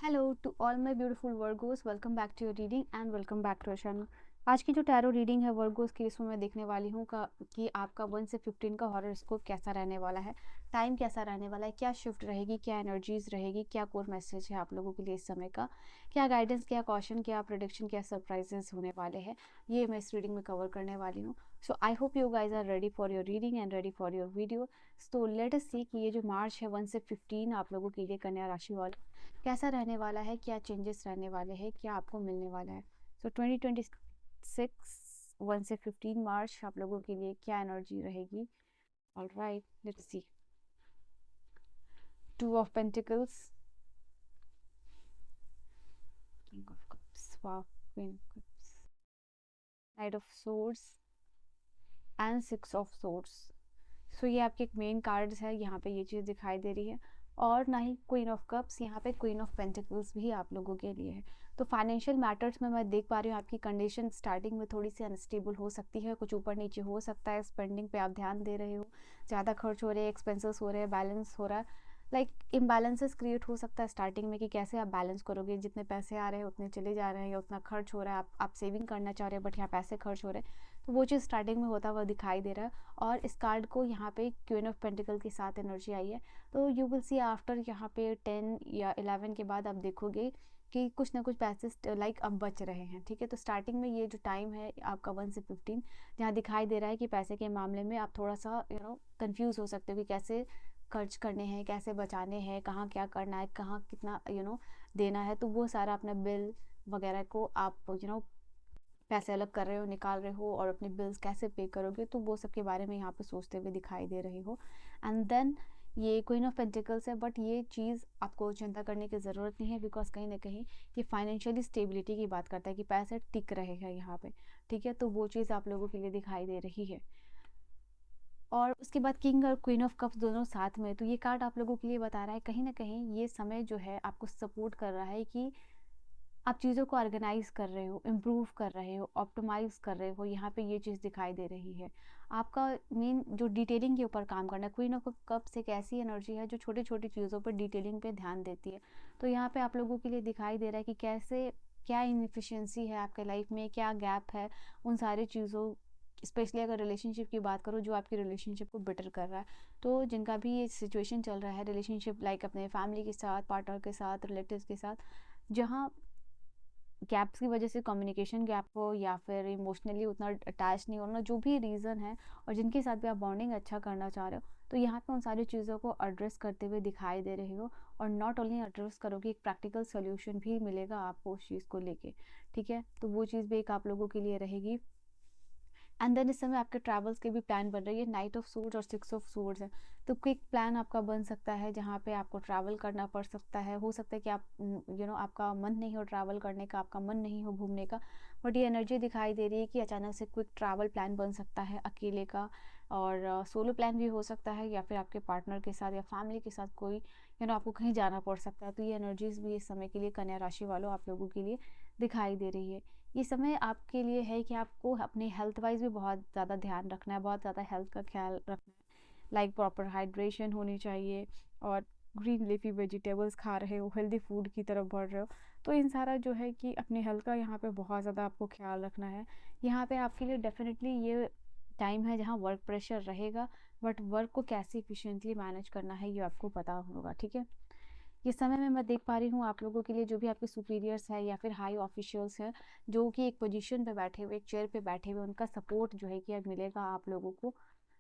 Hello to all my beautiful Virgos, welcome back to your reading and welcome back to your channel. आज की जो tarot reading है Virgo's की, इसमें मैं देखने वाली हूँ कि आपका 1 से 15 का हॉरोस्कोप कैसा रहने वाला है, टाइम कैसा रहने वाला है, क्या शिफ्ट रहेगी, क्या एनर्जीज रहेगी, क्या कोर मैसेज है आप लोगों के लिए इस समय का, क्या गाइडेंस, क्या कॉशन, क्या प्रेडिक्शन, क्या सरप्राइजेस होने वाले हैं, ये मैं इस रीडिंग में कवर करने वाली हूँ। So I hope you guys are ready for your reading and ready for your video. तो लेट अस सी कि ये जो मार्च है 1 से 15 आप लोगों के लिए कन्या राशि वाला कैसा रहने वाला है, क्या चेंजेस रहने वाले हैं, क्या आपको मिलने वाला है। सो 2026 1 से 15 मार्च आप लोगों के लिए क्या एनर्जी रहेगी। Alright, let's see. 2 of pentacles, king of cups, wow, queen of cups, knight of swords and 6 of swords. सो ये आपके एक मेन कार्ड्स है, यहाँ पे ये चीज़ दिखाई दे रही है। और ना ही क्वीन ऑफ कप्स, यहाँ पे क्वीन ऑफ पेंटिकल्स भी आप लोगों के लिए है। तो फाइनेंशियल मैटर्स में मैं देख पा रही हूँ आपकी कंडीशन स्टार्टिंग में थोड़ी सी अनस्टेबल हो सकती है, कुछ ऊपर नीचे हो सकता है। स्पेंडिंग पे आप ध्यान दे रहे हो, ज़्यादा खर्च हो रहे हैं, एक्सपेंसेस हो रहे हैं, बैलेंस हो रहा है। लाइक इम्बैलेंसेस क्रिएट हो सकता है स्टार्टिंग में कि कैसे आप बैलेंस करोगे, जितने पैसे आ रहे हैं उतने चले जा रहे हैं या उतना खर्च हो रहा है। आप सेविंग करना चाह रहे हैं बट यहाँ पैसे खर्च हो रहे हैं, तो वो चीज़ स्टार्टिंग में होता हुआ दिखाई दे रहा है। और इस कार्ड को यहाँ पे क्वीन ऑफ पेंटिकल के साथ एनर्जी आई है, तो यू विल सी आफ्टर यहाँ पे 10 या 11 के बाद आप देखोगे कि कुछ ना कुछ पैसे लाइक अब बच रहे हैं। ठीक है, तो स्टार्टिंग में ये जो टाइम है आपका 1 से 15 जहाँ दिखाई दे रहा है कि पैसे के मामले में आप थोड़ा सा कंफ्यूज हो सकते हो कि कैसे खर्च करने हैं, कैसे बचाने हैं, कहाँ क्या करना है, कहाँ कितना देना है। तो वो सारा अपना बिल वगैरह को आप पैसे अलग कर रहे हो, निकाल रहे हो, और अपने बिल्स कैसे पे करोगे, तो वो सब के बारे में यहाँ पे सोचते हुए दिखाई दे रहे हो। एंड देन ये क्वीन ऑफ पेंटिकल्स है, बट ये चीज़ आपको चिंता करने की ज़रूरत नहीं है, बिकॉज कहीं ना कहीं ये फाइनेंशियली स्टेबिलिटी की बात करता है कि पैसे टिक रहे हैं यहाँ पे। ठीक है, तो वो चीज़ आप लोगों के लिए दिखाई दे रही है। और उसके बाद किंग और क्वीन ऑफ कप्स दोनों साथ में, तो ये कार्ड आप लोगों के लिए बता रहा है कहीं ना कहीं ये समय जो है आपको सपोर्ट कर रहा है कि आप चीज़ों को ऑर्गेनाइज कर रहे हो, इम्प्रूव कर रहे हो, ऑप्टिमाइज कर रहे हो। यहाँ पे ये चीज़ दिखाई दे रही है। आपका मेन जो डिटेलिंग के ऊपर काम करना है। क्वीन ऑफ कप्स एक ऐसी एनर्जी है जो छोटी छोटी चीज़ों पर डिटेलिंग पे ध्यान देती है। तो यहाँ पे आप लोगों के लिए दिखाई दे रहा है कि कैसे क्या इनएफिशिएंसी है आपके लाइफ में, क्या गैप है उन सारी चीज़ों, स्पेशली अगर रिलेशनशिप की बात करो, जो आपकी रिलेशनशिप को बेटर कर रहा है। तो जिनका भी ये सिचुएशन चल रहा है रिलेशनशिप, लाइक अपने फैमिली के साथ, पार्टनर के साथ, रिलेटिव्स के साथ, जहाँ गैप्स की वजह से कम्युनिकेशन गैप हो या फिर इमोशनली उतना अटैच नहीं होना, जो भी रीज़न है, और जिनके साथ भी आप बॉन्डिंग अच्छा करना चाह रहे हो, तो यहाँ पे उन सारी चीज़ों को एड्रेस करते हुए दिखाई दे रहे हो। और नॉट ओनली एड्रेस करोगे, एक प्रैक्टिकल सोल्यूशन भी मिलेगा आपको उस चीज़ को लेके। ठीक है, तो वो चीज़ भी एक आप लोगों के लिए रहेगी। एंड देन इस समय आपके ट्रैवल्स के भी प्लान बन रही है। नाइट ऑफ सूट्स और 6 ऑफ सूट्स है, तो क्विक प्लान आपका बन सकता है जहाँ पे आपको ट्रैवल करना पड़ सकता है। हो सकता है कि आप आपका मन नहीं हो ट्रैवल करने का, आपका मन नहीं हो घूमने का, बट ये एनर्जी दिखाई दे रही है कि अचानक से क्विक ट्रैवल प्लान बन सकता है अकेले का। और सोलो प्लान भी हो सकता है, या फिर आपके पार्टनर के साथ या फैमिली के साथ कोई आपको कहीं जाना पड़ सकता है। तो ये एनर्जीज भी इस समय के लिए कन्या राशि वालों आप लोगों के लिए दिखाई दे रही है। ये समय आपके लिए है कि आपको अपने हेल्थ वाइज भी बहुत ज़्यादा ध्यान रखना है, बहुत ज़्यादा हेल्थ का ख्याल रखना है। लाइक प्रॉपर हाइड्रेशन होनी चाहिए, और ग्रीन लीफी वेजिटेबल्स खा रहे हो, हेल्दी फूड की तरफ बढ़ रहे हो। तो इन सारा जो है कि अपने हेल्थ का यहाँ पे बहुत ज़्यादा आपको ख्याल रखना है। यहाँ पे आपके लिए डेफिनेटली ये टाइम है जहाँ वर्क प्रेशर रहेगा, बट वर्क को कैसे इफिशिएंटली मैनेज करना है ये आपको पता होगा। ठीक है, ये समय में मैं देख पा रही हूँ आप लोगों के लिए जो भी आपके सुपीरियर्स है या फिर हाई ऑफिशियल्स हैं, जो कि एक पोजीशन पे बैठे हुए, एक चेयर पे बैठे हुए, उनका सपोर्ट जो है कि अब मिलेगा आप लोगों को।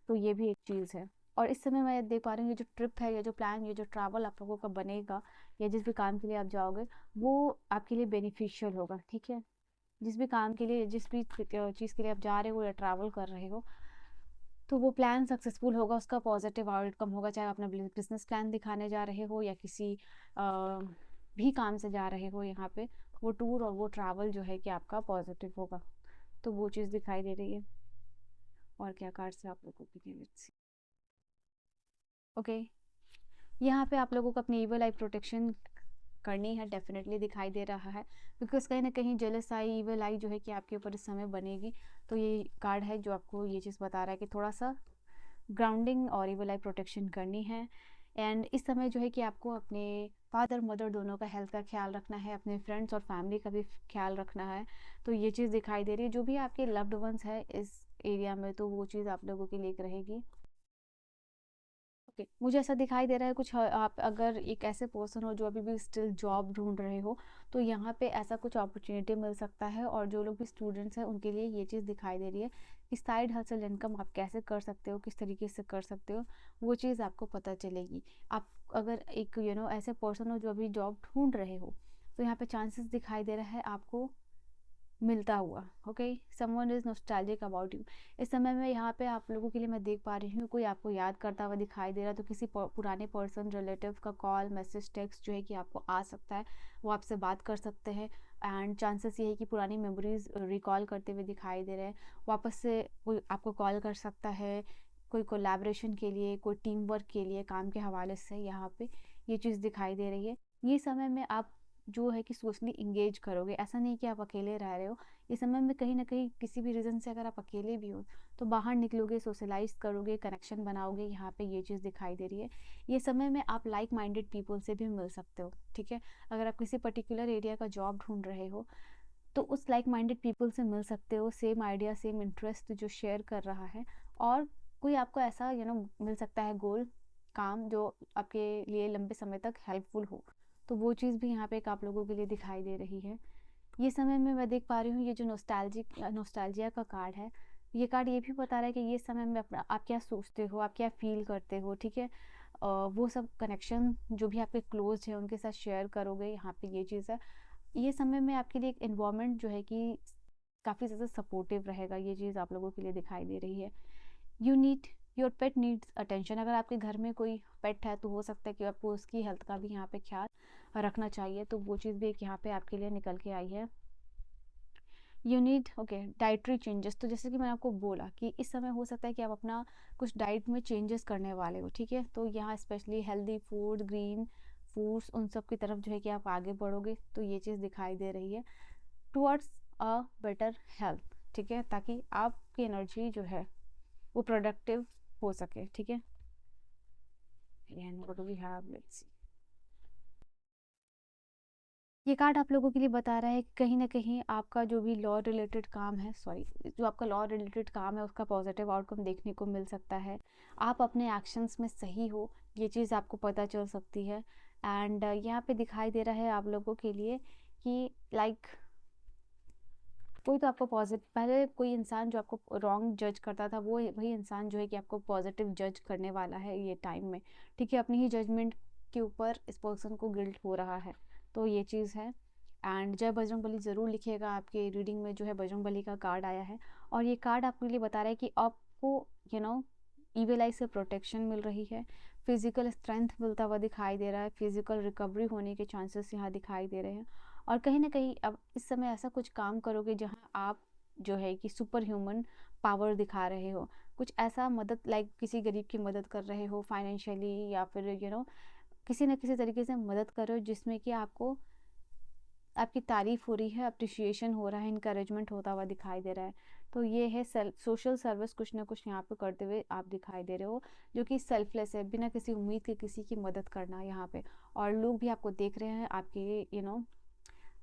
तो ये भी एक चीज़ है। और इस समय मैं देख पा रही हूँ ये जो ट्रिप है, ये जो प्लान, ये जो ट्रैवल आप लोगों का बनेगा, या जिस भी काम के लिए आप जाओगे, वो आपके लिए बेनिफिशियल होगा। ठीक है, जिस भी काम के लिए, जिस भी चीज़ के लिए आप जा रहे हो या ट्रैवल कर रहे हो, तो वो प्लान सक्सेसफुल होगा, उसका पॉजिटिव आउटकम होगा। चाहे आप अपना बिजनेस प्लान दिखाने जा रहे हो या किसी भी काम से जा रहे हो, यहाँ पे वो टूर और वो ट्रैवल जो है कि आपका पॉजिटिव होगा। तो वो चीज़ दिखाई दे रही है। और क्या कार्ड से आप लोगों की लेट्स सी। ओके, यहाँ पे आप लोगों को अपनी ईवल आई प्रोटेक्शन करनी है, डेफिनेटली दिखाई दे रहा है, बिकॉज कहीं ना कहीं जेलस आई, ईवल आई जो है कि आपके ऊपर इस समय बनेगी। तो ये कार्ड है जो आपको ये चीज़ बता रहा है कि थोड़ा सा ग्राउंडिंग और ईवल आई प्रोटेक्शन करनी है। एंड इस समय जो है कि आपको अपने फादर मदर दोनों का हेल्थ का ख्याल रखना है, अपने फ्रेंड्स और फैमिली का भी ख्याल रखना है। तो ये चीज़ दिखाई दे रही है। जो भी आपके लव्ड वंस है इस एरिया में, तो वो चीज़ आप लोगों के लिए एक रहेगी। ओके, मुझे ऐसा दिखाई दे रहा है कुछ आप अगर एक ऐसे पर्सन हो जो अभी भी स्टिल जॉब ढूंढ रहे हो, तो यहाँ पे ऐसा कुछ अपॉर्चुनिटी मिल सकता है। और जो लोग भी स्टूडेंट्स हैं उनके लिए ये चीज़ दिखाई दे रही है कि साइड हसल इनकम आप कैसे कर सकते हो, किस तरीके से कर सकते हो, वो चीज़ आपको पता चलेगी। आप अगर एक ऐसे पर्सन हो जो अभी जॉब ढूंढ रहे हो, तो यहाँ पे चांसेस दिखाई दे रहा है आपको मिलता हुआ। Okay, someone is nostalgic about you. इस समय में यहाँ पे आप लोगों के लिए मैं देख पा रही हूँ कोई आपको याद करता हुआ दिखाई दे रहा है। तो किसी पुराने पर्सन रिलेटिव का कॉल मैसेज टेक्स्ट जो है कि आपको आ सकता है, वो आपसे बात कर सकते हैं। एंड चांसेस ये है कि पुरानी मेमोरीज रिकॉल करते हुए दिखाई दे रहे हैं। वापस से कोई आपको कॉल कर सकता है, कोई कोलैबोरेशन के लिए, कोई टीम वर्क के लिए, काम के हवाले से यहाँ पे ये चीज़ दिखाई दे रही है। ये समय में आप जो है कि सोशली इंगेज करोगे, ऐसा नहीं कि आप अकेले रह रहे हो। इस समय में कहीं ना कहीं किसी भी रीज़न से अगर आप अकेले भी हो तो बाहर निकलोगे, सोशलाइज करोगे, कनेक्शन बनाओगे, यहाँ पे ये चीज़ दिखाई दे रही है। ये समय में आप लाइक माइंडेड पीपल से भी मिल सकते हो। ठीक है, अगर आप किसी पर्टिकुलर एरिया का जॉब ढूंढ रहे हो तो उस लाइक माइंडेड पीपल से मिल सकते हो, सेम आइडिया सेम इंटरेस्ट जो शेयर कर रहा है। और कोई आपको ऐसा मिल सकता है गोल, काम जो आपके लिए लंबे समय तक हेल्पफुल हो। तो वो चीज़ भी यहाँ पे एक आप लोगों के लिए दिखाई दे रही है। ये समय में मैं देख पा रही हूँ ये जो नोस्टैल्जिया का कार्ड है, ये कार्ड ये भी बता रहा है कि ये समय में अपना आप क्या सोचते हो, आप क्या फील करते हो। ठीक है, वो सब कनेक्शन जो भी आपके क्लोज है उनके साथ शेयर करोगे, यहाँ पे ये चीज़ है। ये समय में आपके लिए एक एनवायरनमेंट जो है कि काफ़ी ज़्यादा सपोर्टिव रहेगा, ये चीज़ आप लोगों के लिए दिखाई दे रही है। You need your pet needs attention. अगर आपके घर में कोई पेट है तो हो सकता है कि आपको उसकी हेल्थ का भी यहाँ पे ख्याल रखना चाहिए। तो वो चीज़ भी एक यहाँ पे आपके लिए निकल के आई है। You need okay dietary changes. तो जैसे कि मैंने आपको बोला कि इस समय हो सकता है कि आप अपना कुछ डाइट में चेंजेस करने वाले हो। ठीक है, तो यहाँ specially healthy food, green foods, उन सब की तरफ जो है कि आप आगे बढ़ोगे। तो ये चीज़ दिखाई दे रही है टुवर्ड्स अ बेटर हेल्थ। ठीक है, ताकि आपकी एनर्जी जो है वो प्रोडक्टिव हो सके। ठीक है, and what do we have, let's see. ये कार्ड आप लोगों के लिए बता रहा है कि कहीं ना कहीं आपका जो भी लॉ रिलेटेड काम है, सॉरी, जो आपका लॉ रिलेटेड काम है उसका पॉजिटिव आउटकम देखने को मिल सकता है। आप अपने एक्शंस में सही हो, ये चीज़ आपको पता चल सकती है। एंड यहाँ पे दिखाई दे रहा है आप लोगों के लिए कि लाइक कोई तो आपको पॉजिटिव, पहले कोई इंसान जो आपको रॉन्ग जज करता था, वो वही इंसान जो है कि आपको पॉजिटिव जज करने वाला है ये टाइम में। ठीक है, अपनी ही जजमेंट के ऊपर इस पर्सन को गिल्ट हो रहा है। तो ये चीज़ है। एंड जय बजरंगबली ज़रूर लिखिएगा, आपके रीडिंग में जो है बजरंगबली का कार्ड आया है। और ये कार्ड आपके लिए बता रहा है कि आपको ईविल आई से प्रोटेक्शन मिल रही है, फिजिकल स्ट्रेंथ मिलता हुआ दिखाई दे रहा है, फिजिकल रिकवरी होने के चांसेस यहाँ दिखाई दे रहे हैं। और कहीं ना कहीं अब इस समय ऐसा कुछ काम करोगे जहाँ आप जो है कि सुपर ह्यूमन पावर दिखा रहे हो। कुछ ऐसा मदद, लाइक किसी गरीब की मदद कर रहे हो फाइनेंशियली, या फिर किसी न किसी तरीके से मदद कर रहे हो जिसमें कि आपको आपकी तारीफ हो रही है, अप्रिशिएशन हो रहा है, इनकरेजमेंट होता हुआ दिखाई दे रहा है। तो ये है सोशल सर्विस कुछ ना कुछ यहाँ पे करते हुए आप दिखाई दे रहे हो, जो कि सेल्फलेस है, बिना किसी उम्मीद के किसी की मदद करना यहाँ पे। और लोग भी आपको देख रहे हैं, आपके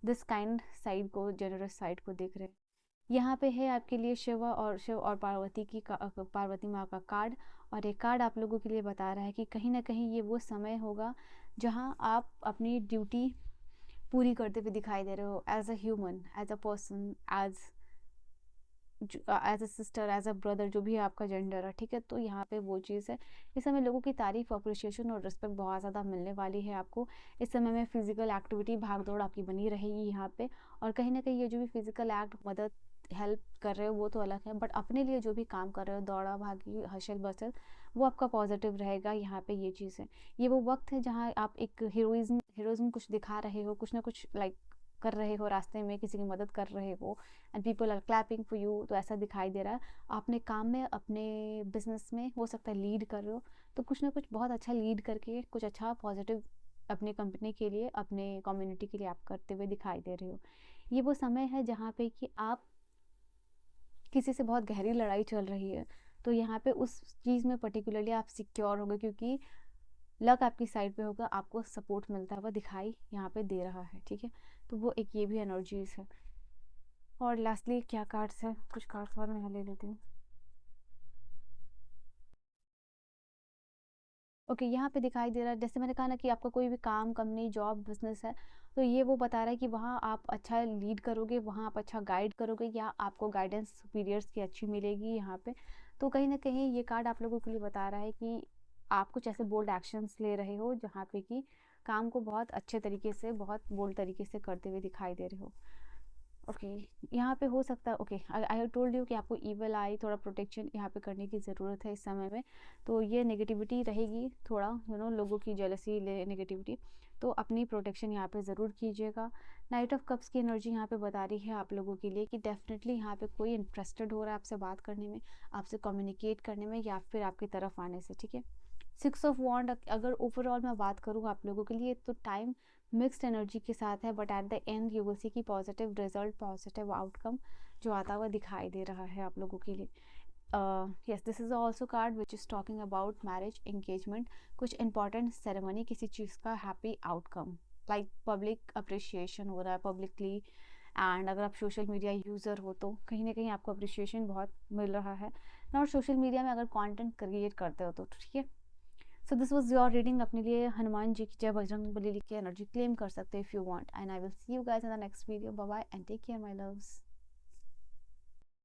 दिस काइंड साइड को, जेनरस साइड को देख रहे हैं। यहाँ पे है आपके लिए शिव और पार्वती की पार्वती माँ का कार्ड। और एक कार्ड आप लोगों के लिए बता रहा है कि कहीं ना कहीं ये वो समय होगा जहाँ आप अपनी ड्यूटी पूरी करते हुए दिखाई दे रहे हो, as a human, as a person, as a sister, as a brother, जो भी है आपका जेंडर है। ठीक है, तो यहाँ पे वो चीज़ है। इस समय लोगों की तारीफ, अप्रिशिएशन और रिस्पेक्ट बहुत ज़्यादा मिलने वाली है आपको। इस समय में फिजिकल एक्टिविटी, भाग दौड़ आपकी बनी रहेगी यहाँ पे। और कहीं ना कहीं ये जो भी फिजिकल एक्ट, मदद, हेल्प कर रहे हो वो तो अलग है, बट अपने लिए जो भी काम कर रहे हो, दौड़ा भागी, हसल बसल, वो आपका पॉजिटिव रहेगा यहाँ पे। ये चीज़ है, ये वो वक्त है जहाँ आप एक हीरोइज्म कुछ दिखा रहे हो, कुछ ना कुछ लाइक कर रहे हो, रास्ते में किसी की मदद कर रहे हो, and people are clapping for you. तो ऐसा दिखाई दे रहा है अपने काम में, अपने बिजनेस में हो सकता है लीड कर रहे हो, तो कुछ ना कुछ बहुत अच्छा लीड करके कुछ अच्छा पॉजिटिव अपने कंपनी के लिए, अपने कम्युनिटी के लिए आप करते हुए दिखाई दे रहे हो। ये वो समय है जहाँ पे कि आप किसी से बहुत गहरी लड़ाई चल रही है, तो यहाँ पे उस चीज़ में पर्टिकुलरली आप सिक्योर होगे, क्योंकि लक आपकी साइड पे होगा, आपको सपोर्ट मिलता हुआ दिखाई यहाँ पे दे रहा है, ठीक है। तो वो एक ये भी एनर्जीज है। और लास्टली क्या कार्ड्स है, कुछ कार्ड्स और मैं यहाँ ले लेती हूँ। ओके, यहाँ पे दिखाई दे रहा है, जैसे मैंने कहा ना कि आपका कोई भी काम, कंपनी, जॉब, बिजनेस है, तो ये वो बता रहा है कि वहाँ आप अच्छा लीड करोगे, वहाँ आप अच्छा गाइड करोगे, या आपको गाइडेंस सुपीरियर्स की अच्छी मिलेगी यहाँ पे। तो कहीं ना कहीं ये कार्ड आप लोगों के लिए बता रहा है कि आप कुछ ऐसे बोल्ड एक्शंस ले रहे हो जहाँ पे कि काम को बहुत अच्छे तरीके से, बहुत बोल्ड तरीके से करते हुए दिखाई दे रहे हो। ओके, यहाँ पे हो सकता है, okay, I have told you कि आपको ईवल आई थोड़ा प्रोटेक्शन यहाँ पे करने की ज़रूरत है इस समय में। तो ये नेगेटिविटी रहेगी थोड़ा, लोगों की जेलसी, नेगेटिविटी, तो अपनी प्रोटेक्शन यहाँ पे ज़रूर कीजिएगा। नाइट ऑफ कप्स की एनर्जी यहाँ पे बता रही है आप लोगों के लिए कि डेफिनेटली यहाँ पे कोई इंटरेस्टेड हो रहा है आपसे बात करने में, आपसे कम्युनिकेट करने में, या फिर आपकी तरफ आने से, ठीक है। 6 ऑफ वॉन्ड, अगर ओवरऑल मैं बात करूँ आप लोगों के लिए, तो टाइम मिक्स्ड एनर्जी के साथ है, but at the end you will see की पॉजिटिव रिजल्ट, पॉजिटिव आउटकम जो आता हुआ दिखाई दे रहा है आप लोगों के लिए। Yes, this is also card which is talking about marriage, engagement, कुछ इंपॉर्टेंट सेरेमनी, किसी चीज़ का happy outcome, like public appreciation हो रहा है पब्लिकली। एंड अगर आप सोशल मीडिया यूज़र हो तो कहीं ना कहीं आपको अप्रिशिएशन बहुत मिल रहा है, और सोशल मीडिया में अगर कंटेंट क्रिएट करते हो तो, ठीक है। So this was your reading. अपने लिए हनुमान जी की जय, बजरंग बली की एनर्जी क्लेम कर सकते हो if you want, and I will see you guys in the next video. Bye bye and take care my loves.